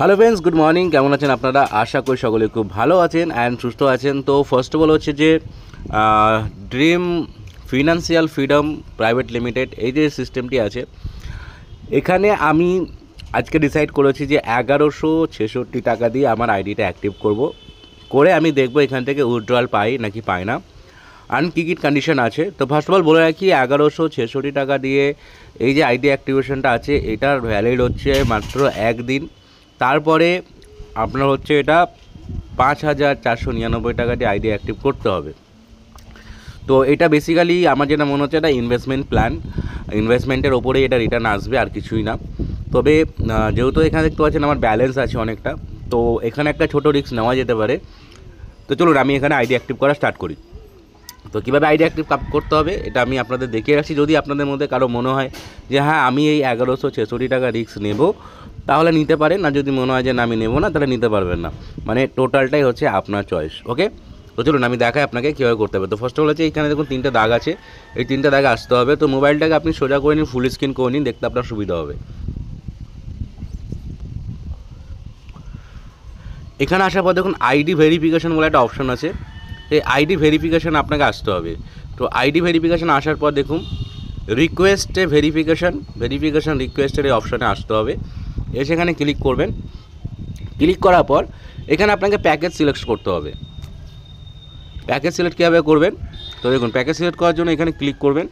Hello friends, good morning. কেমন আছেন আপনারা? আশা করি সকলে খুব ভালো আছেন অ্যান্ড সুস্থ আছেন। তো ফার্স্ট অফ অল হচ্ছে যে dream financial freedom private limited এই যে সিস্টেমটি আছে, এখানে আমি আজকে ডিসাইড করেছি যে 1166 টাকা দিয়ে আমার আইডিটা অ্যাক্টিভ করে আমি দেখব এখান থেকে উইথড্রয়াল পাই নাকি পাই না, অ্যান্ড কী কী কন্ডিশন আছে। তো ফার্স্ট অফ অল বলে রাখি, 1166 টাকা দিয়ে এই যে আইডি অ্যাক্টিভেশনটা আছে এটার ভ্যালিড হচ্ছে মাত্র একদিন। তারপরে আপনার হচ্ছে এটা 5499 টাকা দিয়ে আইডি অ্যাক্টিভ করতে হবে। তো এটা বেসিক্যালি আমার যেটা মনে হচ্ছে এটা ইনভেস্টমেন্ট প্ল্যান, ইনভেস্টমেন্টের ওপরেই এটা রিটার্ন আসবে, আর কিছুই না। তবে যেহেতু এখানে দেখতে পাচ্ছেন আমার ব্যালেন্স আছে অনেকটা, তো এখানে একটা ছোটো রিস্ক নেওয়া যেতে পারে। তো চলুন আমি এখানে আইডি অ্যাক্টিভ করা স্টার্ট করি। তো কীভাবে আইডি অ্যাক্টিভ করতে হবে এটা আমি আপনাদের দেখিয়ে রাখছি। যদি আপনাদের মধ্যে কারো মনে হয় যে হ্যাঁ আমি এই 1166 টাকা রিস্ক নেব, তাহলে নিতে পারেন। না যদি মনে হয় যে না আমি নেবো না, তাহলে নিতে পারবেন না। মানে টোটালটাই হচ্ছে আপনার চয়েস। ওকে, তো চলুন আমি দেখাই আপনাকে কীভাবে করতে হবে। তো ফার্স্ট অফ অল হচ্ছে এখানে দেখুন 3টে দাগ আছে, এই 3টে দাগে আসতে হবে। তো মোবাইলটাকে আপনি সোজা করে নিন, ফুল স্ক্রিন করে নিন, দেখতে আপনার সুবিধা হবে। এখানে আসার পর দেখুন আইডি ভেরিফিকেশন বলে একটা অপশন আছে, এই আইডি ভেরিফিকেশান আপনাকে আসতে হবে। তো আইডি ভেরিফিকেশান আসার পর দেখুন রিকোয়েস্টে ভেরিফিকেশান রিকোয়েস্টের এই অপশানে আসতে হবে। এসে এখানে ক্লিক করবেন। ক্লিক করার পর এখানে আপনাকে প্যাকেজ সিলেক্ট করতে হবে। প্যাকেজ সিলেক্ট কীভাবে করবেন? তো দেখুন প্যাকেজ সিলেক্ট করার জন্য এখানে ক্লিক করবেন।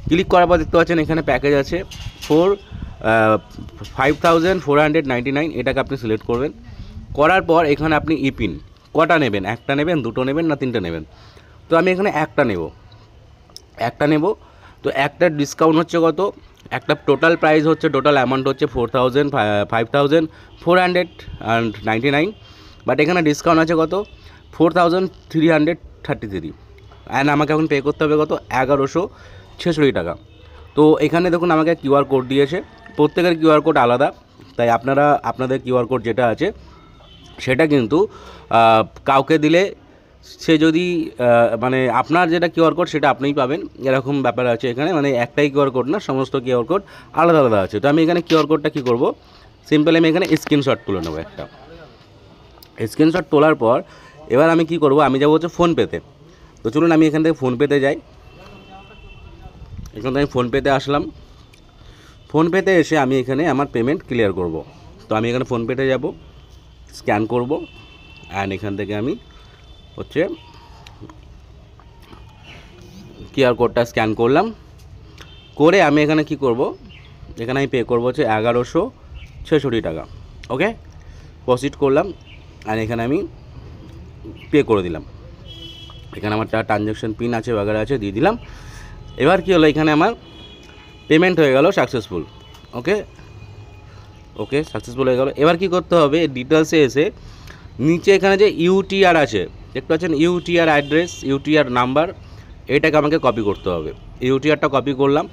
ক্লিক করার পর দেখতে পাচ্ছেন এখানে প্যাকেজ আছে 5499, এটাকে আপনি সিলেক্ট করবেন। করার পর এখানে আপনি ইপিন কটা নেবেন, একটা নেবেন, দুটো নেবেন, না তিনটে নেবেন। তো আমি এখানে একটা নেব। তো একটা ডিসকাউন্ট হচ্ছে কত, একটা টোটাল প্রাইস হচ্ছে, টোটাল অ্যামাউন্ট হচ্ছে 5499, বাট এখানে ডিসকাউন্ট আছে কত 4333, অ্যান্ড আমাকে এখন পে করতে হবে কত 1166 টাকা। তো এখানে দেখুন আমাকে কিউআর কোড দিয়েছে, প্রত্যেকের কিউআর কোড আলাদা, তাই আপনাদের কিউআর কোড যেটা আছে সেটা কিন্তু কাউকে দিলে সে যদি মানে আপনার যেটা কিউআর কোড সেটা আপনিই পাবেন, এরকম ব্যাপার আছে এখানে। মানে একটাই কিউআর কোড না, সমস্ত কিউআর কোড আলাদা আলাদা আছে। তো আমি এখানে কিউআর কোডটা কী করব, সিম্পল আমি এখানে স্ক্রিনশট তুলে নেবো একটা। স্ক্রিনশট তোলার পর এবার আমি কি করব, আমি যাবো হচ্ছে ফোনপেতে। তো চলুন আমি এখান থেকে ফোনপেতে যাই। এখান থেকে আমি ফোনপেতে আসলাম। ফোনপেতে এসে আমি এখানে আমার পেমেন্ট ক্লিয়ার করব। তো আমি এখানে ফোনপেতে যাব, স্ক্যান করব, অ্যান্ড এখান থেকে আমি হচ্ছে কিউআর কোডটা স্ক্যান করলাম। করে আমি এখানে কি করব, এখানে আমি পে করবো হচ্ছে 1166 টাকা। ওকে, প্রসিড করলাম, আর এখানে আমি পে করে দিলাম। এখানে আমার ট্রানজ্যাকশন পিন আছে, বাগেরা আছে, দিয়ে দিলাম। এবার কি হলো, এখানে আমার পেমেন্ট হয়ে গেল সাকসেসফুল। ওকে সাকসেসফুল হয়ে গেল। এবার কি করতে হবে, ডিটেলসে এসে নিচে এখানে যে ইউটিআর আছে দেখতে পাচ্ছেন, ইউটিআর অ্যাড্রেস, ইউটিআর নাম্বার, এটাকে আমাকে কপি করতে হবে। ইউটিআরটা কপি করলাম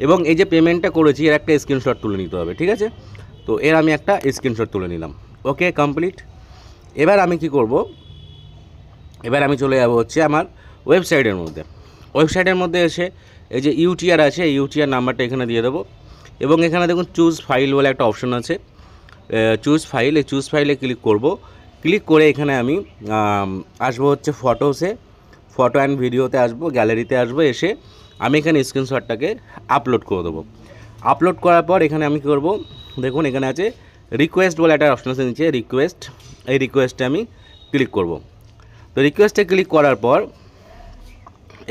এবং এই যে পেমেন্টটা করেছি এর একটা স্ক্রিনশট তুলে নিতে হবে। ঠিক আছে, তো এর আমি একটা স্ক্রিনশট তুলে নিলাম। ওকে, কমপ্লিট। এবার আমি কি করব, এবার আমি চলে যাব হচ্ছে আমার ওয়েবসাইটের মধ্যে এসে এই যে ইউটিআর আছে, এই ইউটিআর নাম্বারটা এখানে দিয়ে দেবো। এবং এখানে দেখুন চুজ ফাইল বলে একটা অপশন আছে, চুজ ফাইল, এই চুজ ফাইলে ক্লিক করব। ক্লিক করে এখানে আমি আসবো হচ্ছে ফটো অ্যান্ড ভিডিওতে আসবো, গ্যালারিতে আসবো। এসে আমি এখানে স্ক্রিনশটটাকে আপলোড করে দেবো। আপলোড করার পর এখানে আমি কী করবো, দেখুন এখানে আছে রিকোয়েস্ট বলে একটা অপশন আছে নিচে, রিকোয়েস্ট, এই রিকোয়েস্টে আমি ক্লিক করব। তো রিকোয়েস্টে ক্লিক করার পর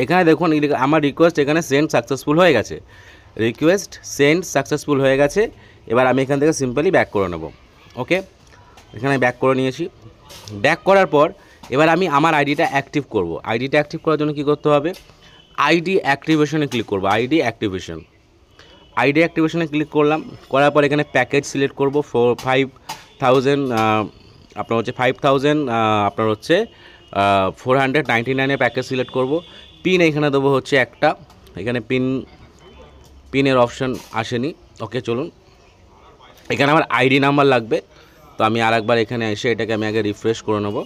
এখানে দেখুন আমার রিকোয়েস্ট এখানে সেন্ড সাকসেসফুল হয়ে গেছে, রিকোয়েস্ট সেন্ড সাকসেসফুল হয়ে গেছে। এবার আমি এখান থেকে সিম্পলি ব্যাক করে নেব। ওকে, এখানে ব্যাক করে নিয়েছি। ব্যাক করার পর এবার আমি আমার আইডিটা অ্যাক্টিভ করব। আইডিটা অ্যাক্টিভ করার জন্য কী করতে হবে, আইডি অ্যাক্টিভেশনে ক্লিক করব। আইডি অ্যাক্টিভেশনে ক্লিক করলাম। করার পর এখানে প্যাকেজ সিলেক্ট করব, 5000 আপনার হচ্ছে 5000 আপনার হচ্ছে 499 প্যাকেজ সিলেক্ট করব। পিন এখানে দেবো হচ্ছে একটা, এখানে পিনের অপশান আসেনি। ওকে, চলুন এখানে আমার আইডি নাম্বার লাগবে। তো আমি আরেকবার এখানে এসে এটাকে আমি আগে রিফ্রেশ করে নেব।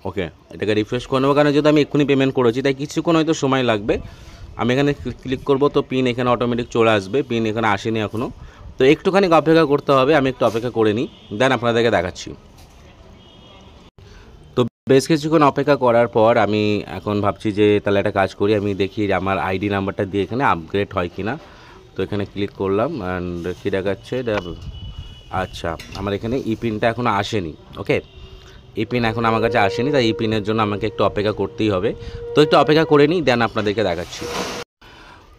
ওকে, এটাকে রিফ্রেশ করে নেবো, কারণ যেহেতু আমি এক্ষুনি পেমেন্ট করেছি তাই কিছুক্ষণ হয়তো সময় লাগবে। আমি এখানে ক্লিক করব, তো পিন এখানে অটোমেটিক চলে আসবে। পিন এখানে আসেনি এখনও, তো একটুখানি অপেক্ষা করতে হবে, আমি একটু অপেক্ষা করে নিই, দেন আপনাদেরকে দেখাচ্ছি। তো বেশ কিছুক্ষণ অপেক্ষা করার পর আমি এখন ভাবছি যে তাহলে একটা কাজ করি, আমি দেখি আমার আইডি নাম্বারটা দিয়ে এখানে আপগ্রেড হয় কি না। তো এখানে ক্লিক করলাম অ্যান্ড কী দেখাচ্ছে, আচ্ছা আমার এখানে ইপিনটা এখনও আসেনি। ওকে, ইপিন এখন আমার কাছে আসেনি, তাই ইপিনের জন্য আমাকে একটু অপেক্ষা করতেই হবে। তো একটু অপেক্ষা করে নিই, দেন আপনাদেরকে দেখাচ্ছি।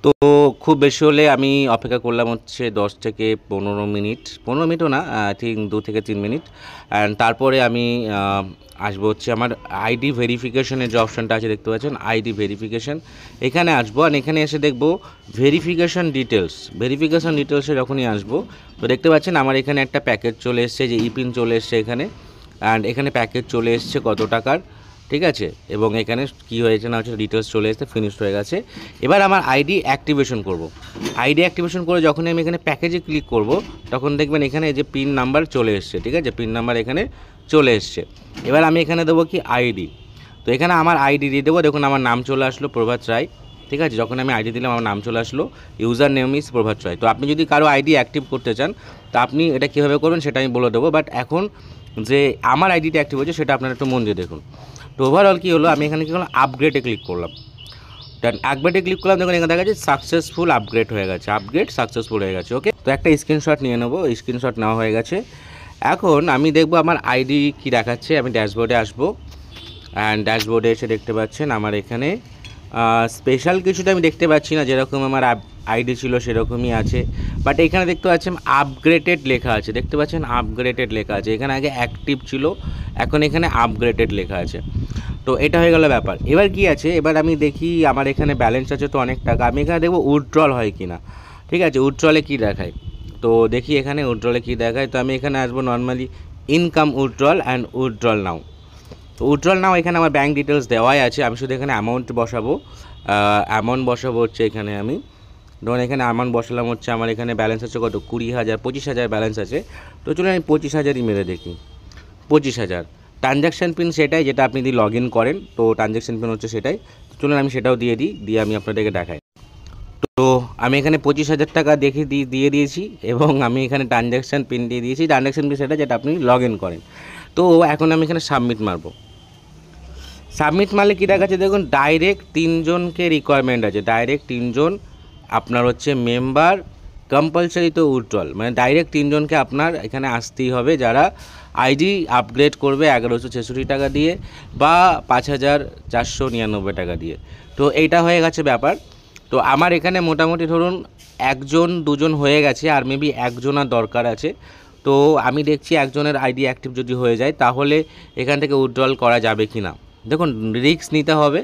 তো খুব বেশি হলে আমি অপেক্ষা করলাম হচ্ছে 10 থেকে 15 মিনিট, 15 মিনিটও না, ঠিক 2 থেকে 3 মিনিট। অ্যান্ড তারপরে আমি আসবো হচ্ছে আমার আইডি ভেরিফিকেশনের যে অপশানটা আছে দেখতে পাচ্ছেন, আইডি ভেরিফিকেশন, এখানে আসবো। আর এখানে এসে দেখবো ভেরিফিকেশন ডিটেলসে যখনই আসবো, তো দেখতে পাচ্ছেন আমার এখানে একটা প্যাকেজ চলে এসছে, যে ইপিন চলে এসছে এখানে। অ্যান্ড এখানে প্যাকেজ চলে এসছে কত টাকার, ঠিক আছে, এবং এখানে কি হয়েছে না হচ্ছে ডিটেলস চলে এসেছে, ফিনিশড হয়ে গেছে। এবার আমার আইডি অ্যাক্টিভেশন করব। আইডি অ্যাক্টিভেশন করে যখনই আমি এখানে প্যাকেজে ক্লিক করব, তখন দেখবেন এখানে যে পিন নাম্বার চলে এসছে, ঠিক আছে, পিন নাম্বার এখানে চলে এসছে। এবার আমি এখানে দেবো কি আইডি। তো এখানে আমার আইডি দিয়ে দেবো, দেখুন আমার নাম চলে আসলো প্রভাত রায়, ঠিক আছে, যখন আমি আইডি দিলাম আমার নাম চলে আসলো, ইউজার নেম ইজ প্রভাত রায়। তো আপনি যদি কারো আইডি অ্যাক্টিভ করতে চান, তো আপনি এটা কীভাবে করবেন সেটা আমি বলে দেবো, বাট এখন যে আমার আইডিটা অ্যাক্টিভ হয়েছে সেটা আপনারা একটু মন দিয়ে দেখুন। তো ওভারঅল কী হলো, আমি এখানে কী করলাম, আপগ্রেডে ক্লিক করলাম। দেন আপগ্রেডে ক্লিক করলাম, দেখুন এখানে দেখা যাচ্ছে সাকসেসফুল আপগ্রেড হয়ে গেছে, আপগ্রেড সাকসেসফুল হয়ে গেছে। ওকে, তো একটা স্ক্রিনশট নিয়ে নেবো, স্ক্রিনশট নেওয়া হয়ে গেছে। এখন আমি দেখবো আমার আইডি কী দেখাচ্ছে, আমি ড্যাশবোর্ডে আসবো। অ্যান্ড ড্যাশবোর্ডে এসে দেখতে পাচ্ছেন আমার এখানে স্পেশাল কিছুটা আমি দেখতে পাচ্ছি না, যেরকম আমার আইডি ছিল সেরকমই আছে। বাট এখানে দেখতে পাচ্ছেন আপগ্রেডেড লেখা আছে, দেখতে পাচ্ছেন আপগ্রেডেড লেখা আছে। এখানে আগে অ্যাক্টিভ ছিল, এখন এখানে আপগ্রেডেড লেখা আছে। তো এটা হয়ে গেল ব্যাপার। এবার কি আছে, এবার আমি দেখি আমার এখানে ব্যালেন্স আছে তো অনেক টাকা, আমি এখানে দেখবো উইথড্রল হয় কি না, ঠিক আছে, উইথড্রলে কী দেখায়। তো দেখি এখানে উইথড্রলে কী দেখায়। তো আমি এখানে আসবো normally income withdrawal and withdrawal now. তো উইথড্রল নাও এখানে আমার ব্যাঙ্ক ডিটেলস দেওয়াই আছে, আমি শুধু এখানে অ্যামাউন্ট বসাবো। অ্যামাউন্ট বসাবো হচ্ছে এখানে আমি, ধরুন এখানে অ্যামাউন্ট বসালাম হচ্ছে আমার এখানে ব্যালেন্স আছে কত, 20,000, 25,000 ব্যালেন্স আছে। তো চলুন আমি 25,000ই মেরে দেখি, 25,000। ট্রানজ্যাকশান পিন সেটাই যেটা আপনি যদি লগ ইন করেন, তো ট্রানজ্যাকশান পিন হচ্ছে সেটাই। চলুন আমি সেটাও দিয়ে দিই, দিয়ে আমি আপনাদেরকে দেখাই। তো আমি এখানে 25,000 টাকা দেখে দিয়ে দিয়েছি, এবং আমি এখানে ট্রানজ্যাকশান পিন দিয়ে দিয়েছি, ট্রানজ্যাকশান পিন সেটা যেটা আপনি লগ ইন করেন। তো এখন আমি এখানে সাবমিট মারবো। সাবমিট মারলে কী দেখাচ্ছে দেখুন, ডাইরেক্ট 3 জনকে রিকোয়ারমেন্ট আছে, ডাইরেক্ট 3 জন আপনার হচ্ছে মেম্বার কম্পালসারি তো উইথড্রল, মানে ডাইরেক্ট 3 জনকে আপনার এখানে আসতেই হবে, যারা আইডি আপগ্রেড করবে 1166 টাকা দিয়ে বা 5,499 টাকা দিয়ে। তো এইটা হয়ে গেছে ব্যাপার। তো আমার এখানে মোটামুটি ধরুন 1 2 জন হয়ে গেছে, আর মেবি 1 জনের দরকার আছে। তো আমি দেখছি একজনের আইডি অ্যাক্টিভ যদি হয়ে যায়, তাহলে এখান থেকে উইথড্রল করা যাবে কি না। দেখুন রিস্ক নিতে হবে,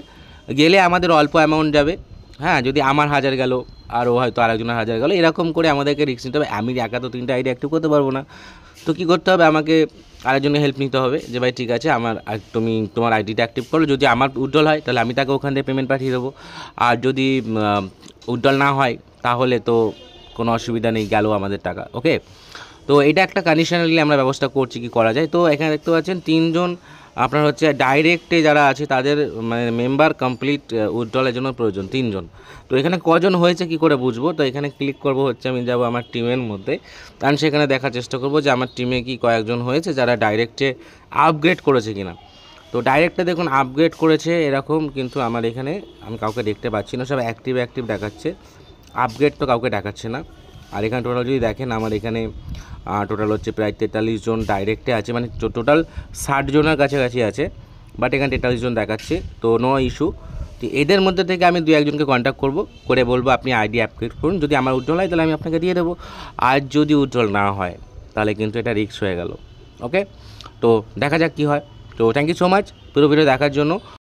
গেলে আমাদের অল্প অ্যামাউন্ট যাবে, হ্যাঁ, যদি আমার 1000 গেল আর ও হয়তো আরেকজনের 1000 গেল, এরকম করে আমাদেরকে রিস্ক নিতে হবে। আমি একা তো 3টা আইডি অ্যাক্টিভ করতে পারবো না। তো কী করতে হবে, আমাকে আরেকজনের হেল্প নিতে হবে, যে ভাই ঠিক আছে আমার তুমি তোমার আইডিটা অ্যাক্টিভ করো, যদি আমার উইথড্রল হয় তাহলে আমি তাকে ওখান থেকে পেমেন্ট পাঠিয়ে দেবো, আর যদি উইথড্রল না হয় তাহলে তো কোনো অসুবিধা নেই, গেল আমাদের টাকা। ওকে, তো এটা একটা কন্ডিশনালি আমরা ব্যবস্থা করছি, কি করা যায়। তো এখানে দেখতে পাচ্ছেন 3 জন আপনার হচ্ছে ডাইরেক্টে যারা আছে তাদের মানে মেম্বার কমপ্লিট উইথড্রলের জন্য প্রয়োজন 3 জন। তো এখানে কজন হয়েছে কি করে বুঝবো, তো এখানে ক্লিক করব হচ্ছে, আমি যাব আমার টিমের মধ্যে, কারণ সেখানে দেখার চেষ্টা করব যে আমার টিমে কি কয়েকজন হয়েছে যারা ডাইরেক্টে আপগ্রেড করেছে কিনা। তো ডাইরেক্টে দেখুন আপগ্রেড করেছে এরকম, কিন্তু আমার এখানে আমি কাউকে দেখতে পাচ্ছি না, সব অ্যাক্টিভ দেখাচ্ছে, আপগ্রেড তো কাউকে দেখাচ্ছে না। আর এখানে টোটাল যদি দেখেন আমার এখানে টোটাল হচ্ছে প্রায় 43 জন ডাইরেক্টে আছে, মানে টোটাল 60 জনের কাছাকাছি আছে, বাট এখানে 43 জন দেখাচ্ছে। তো নো ইস্যু। তো এদের মধ্যে থেকে আমি 2 একজনকে কন্ট্যাক্ট করব, করে বলবো আপনি আইডি আপগ্রেড করুন, যদি আমার উইথড্রল হয় তাহলে আমি আপনাকে দিয়ে দেবো, আর যদি উইথড্রল না হয় তাহলে কিন্তু এটা রিস্ক হয়ে গেল। ওকে, তো দেখা যাক কী হয়। তো থ্যাংক ইউ সো মাচ পুরো ভিডিও দেখার জন্য।